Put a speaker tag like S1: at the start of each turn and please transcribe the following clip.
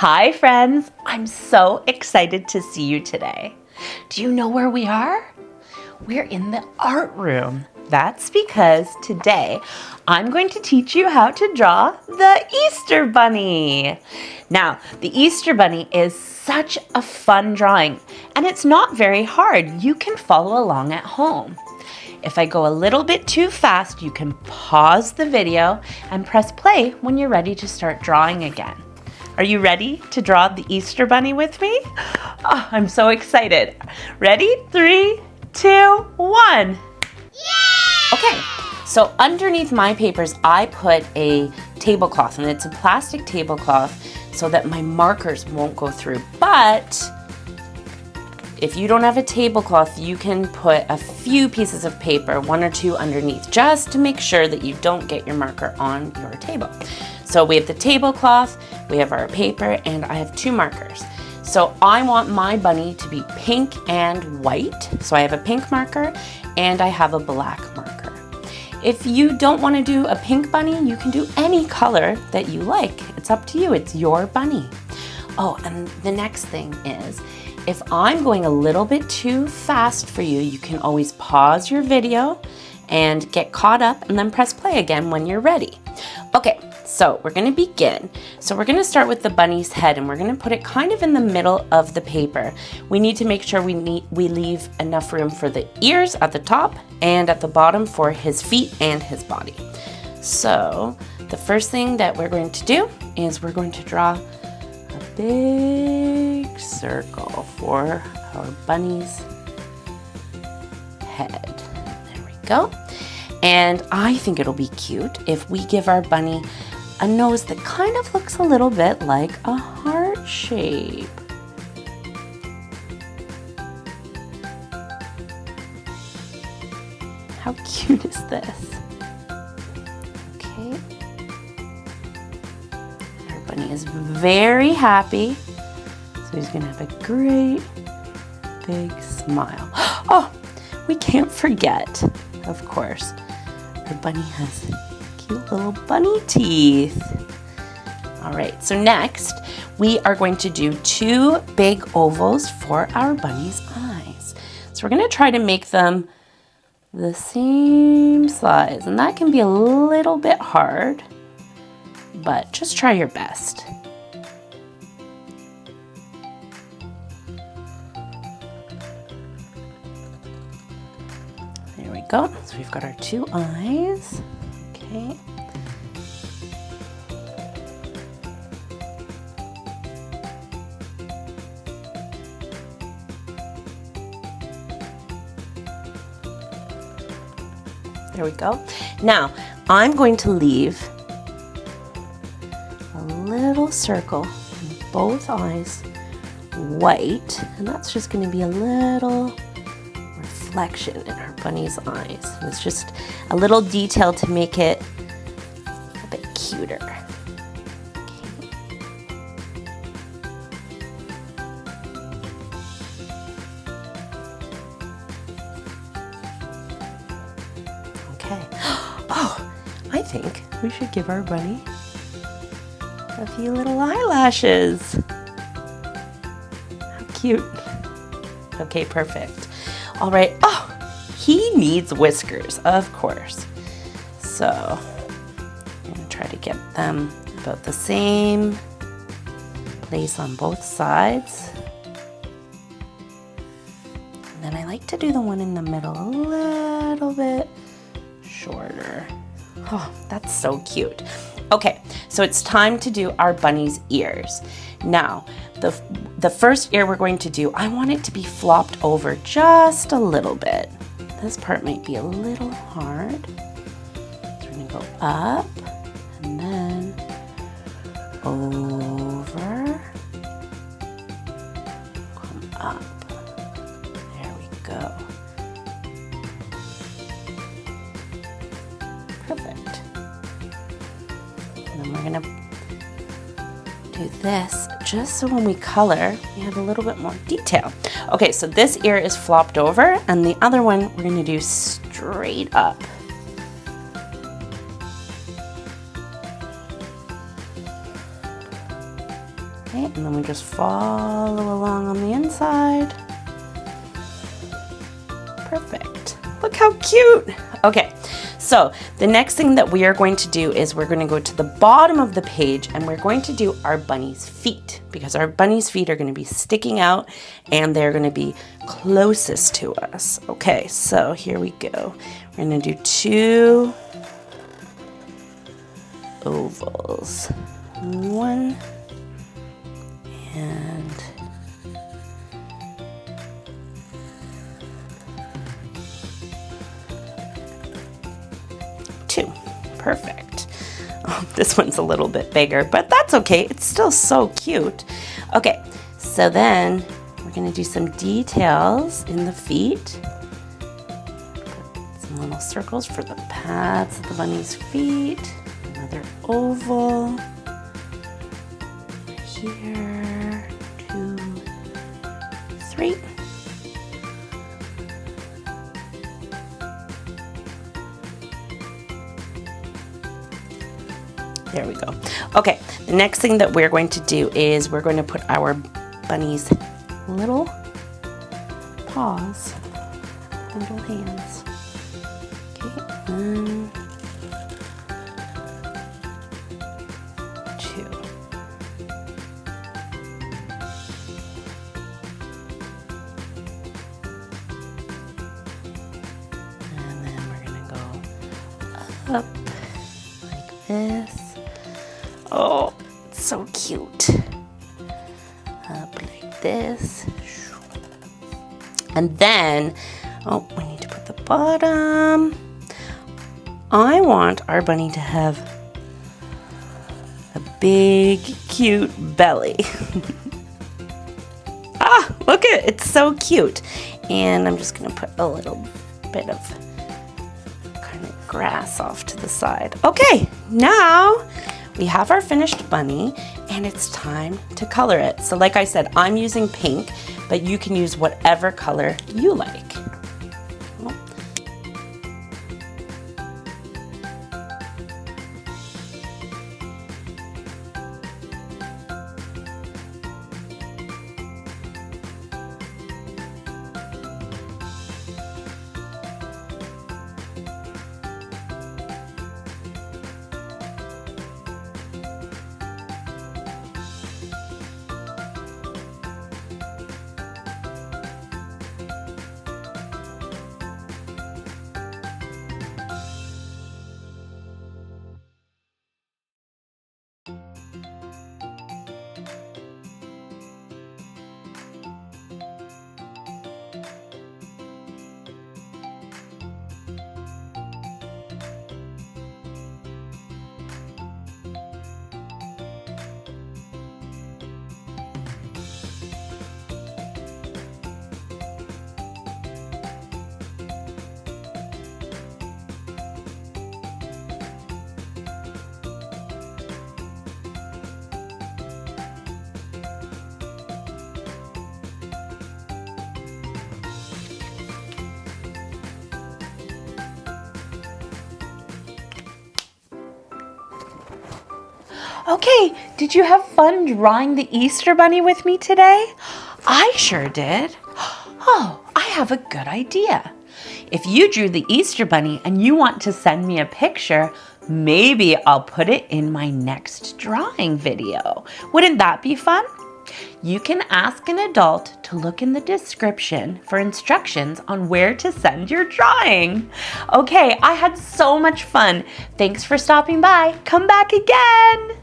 S1: Hi friends, I'm so excited to see you today. Do you know where we are? We're in the art room. That's because today I'm going to teach you how to draw the Easter Bunny. Now, the Easter Bunny is such a fun drawing and it's not very hard. You can follow along at home. If I go a little bit too fast, you can pause the video and press play when you're ready to start drawing again. Are you ready to draw the Easter Bunny with me? Oh, I'm so excited. Ready? 3, 2, 1. Yay! Okay, so underneath my papers, I put a tablecloth, and it's a plastic tablecloth so that my markers won't go through. But if you don't have a tablecloth, you can put a few pieces of paper, 1 or 2 underneath, just to make sure that you don't get your marker on your table. So we have the tablecloth, we have our paper, and I have 2 markers. So I want my bunny to be pink and white. So I have a pink marker and I have a black marker. If you don't want to do a pink bunny, you can do any color that you like. It's up to you, it's your bunny. Oh, and the next thing is, if I'm going a little bit too fast for you, you can always pause your video and get caught up and then press play again when you're ready. Okay, so we're gonna begin. So we're gonna start with the bunny's head and we're gonna put it kind of in the middle of the paper. We need to make sure we leave enough room for the ears at the top and at the bottom for his feet and his body. So the first thing that we're going to do is we're going to draw a big circle for our bunny's head. There we go. And I think it'll be cute if we give our bunny a nose that kind of looks a little bit like a heart shape. How cute is this? Okay. Our bunny is very happy. So he's gonna have a great big smile. Oh, we can't forget, of course, our bunny has cute little bunny teeth. All right, so next we are going to do 2 big ovals for our bunny's eyes. So we're gonna try to make them the same size, and that can be a little bit hard, but just try your best. There we go. So we've got our 2 eyes. Okay. There we go. Now, I'm going to leave a little circle in both eyes white, and that's just going to be a little reflection in our bunny's eyes. And it's just a little detail to make it a bit cuter. Okay. Oh, I think we should give our bunny a few little eyelashes. How cute. Okay, perfect. All right. Oh, he needs whiskers, of course. So I'm gonna try to get them about the same place on both sides. And then I like to do the one in the middle a little bit shorter. Oh, that's so cute. Okay, so it's time to do our bunny's ears. Now, the first ear we're going to do, I want it to be flopped over just a little bit. This part might be a little hard. So we're gonna go up and then over, come up. There we go. Perfect. And then we're gonna do this just so when we color, we have a little bit more detail. Okay, so this ear is flopped over and the other one we're gonna do straight up. Okay, and then we just follow along on the inside. Perfect. Look how cute. Okay, so the next thing that we are going to do is we're going to go to the bottom of the page and we're going to do our bunny's feet, because our bunny's feet are going to be sticking out and they're going to be closest to us. Okay, so here we go. We're going to do 2 ovals. 1 and 2. Perfect. Oh, this one's a little bit bigger, but that's okay. It's still so cute. Okay, so then we're going to do some details in the feet. Put some little circles for the pads of the bunny's feet. Another oval. Here, 2, 3. There we go. Okay, the next thing that we're going to do is we're going to put our bunny's little paws, little hands. Okay, 1, 2. And then we're going to go up like this. Oh, it's so cute. Up like this. And then, oh, we need to put the bottom. I want our bunny to have a big, cute belly. Ah, look at it. It's so cute. And I'm just going to put a little bit of kind of grass off to the side. Okay, now we have our finished bunny and it's time to color it. So like I said, I'm using pink, but you can use whatever color you like. Okay, did you have fun drawing the Easter Bunny with me today? I sure did. Oh, I have a good idea. If you drew the Easter Bunny and you want to send me a picture, maybe I'll put it in my next drawing video. Wouldn't that be fun? You can ask an adult to look in the description for instructions on where to send your drawing. Okay, I had so much fun. Thanks for stopping by. Come back again.